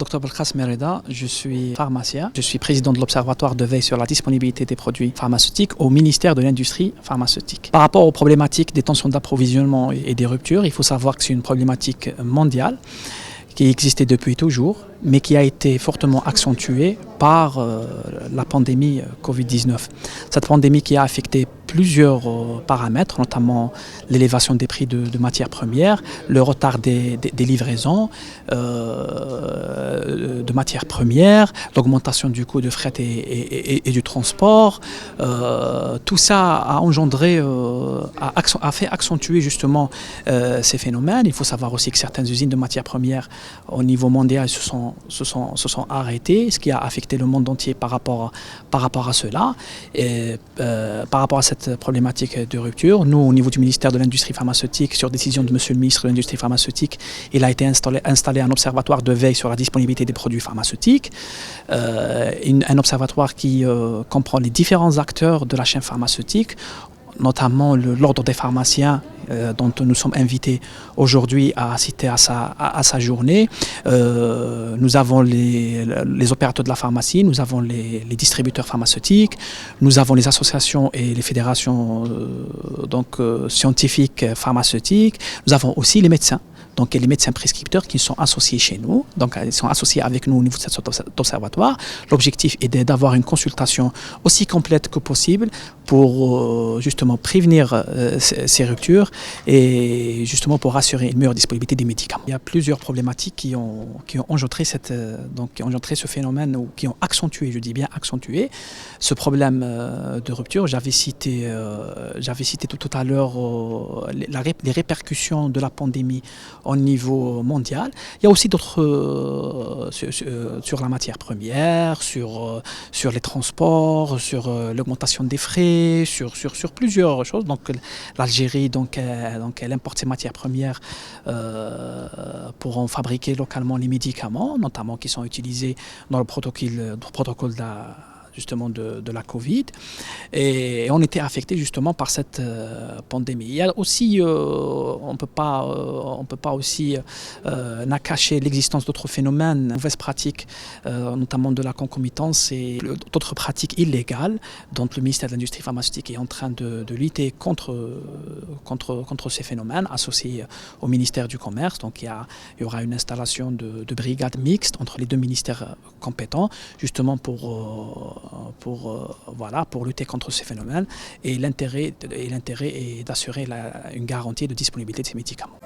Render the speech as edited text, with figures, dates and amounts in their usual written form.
Dr Belkacem Merida, je suis pharmacien. Je suis président de l'Observatoire de veille sur la disponibilité des produits pharmaceutiques au ministère de l'Industrie pharmaceutique. Par rapport aux problématiques des tensions d'approvisionnement et des ruptures, il faut savoir que c'est une problématique mondiale qui existait depuis toujours, mais qui a été fortement accentuée par la pandémie Covid-19. Cette pandémie qui a affecté plusieurs paramètres, notamment l'élévation des prix de matières premières, le retard des livraisons de matières premières, l'augmentation du coût de fret et du transport. Tout ça a engendré, a fait accentuer justement ces phénomènes. Il faut savoir aussi que certaines usines de matières premières au niveau mondial se sont arrêtées, ce qui a affecté le monde entier par rapport à cela. Et, par rapport à cette problématique de rupture, nous, au niveau du ministère de l'Industrie pharmaceutique, sur décision de Monsieur le ministre de l'Industrie pharmaceutique, il a été installé un observatoire de veille sur la disponibilité des produits pharmaceutiques, un observatoire qui comprend les différents acteurs de la chaîne pharmaceutique, notamment l'ordre des pharmaciens dont nous sommes invités aujourd'hui à assister à sa journée. Nous avons les opérateurs de la pharmacie, nous avons les distributeurs pharmaceutiques, nous avons les associations et les fédérations scientifiques pharmaceutiques, nous avons aussi les médecins. Donc les médecins prescripteurs qui sont associés chez nous, donc ils sont associés avec nous au niveau de cet observatoire. L'objectif est d'avoir une consultation aussi complète que possible pour justement prévenir ces ruptures et justement pour assurer une meilleure disponibilité des médicaments. Il y a plusieurs problématiques qui ont engendré ce phénomène ou qui ont accentué, je dis bien accentué, ce problème de rupture. J'avais cité tout à l'heure les répercussions de la pandémie au niveau mondial. Il y a aussi d'autres sur la matière première, sur les transports, sur l'augmentation des frais, sur plusieurs choses. Donc l'Algérie, elle importe ses matières premières pour en fabriquer localement les médicaments, notamment qui sont utilisés dans le protocole de la Covid, et on était affecté justement par cette pandémie. Il y a aussi, on peut pas aussi cacher l'existence d'autres phénomènes, mauvaises pratiques, notamment de la concomitance et d'autres pratiques illégales dont le ministère de l'Industrie pharmaceutique est en train de lutter contre ces phénomènes, associés au ministère du Commerce. Donc il y aura une installation de brigades mixtes entre les deux ministères compétents, justement pour lutter contre ces phénomènes, et l'intérêt est d'assurer une garantie de disponibilité de ces médicaments.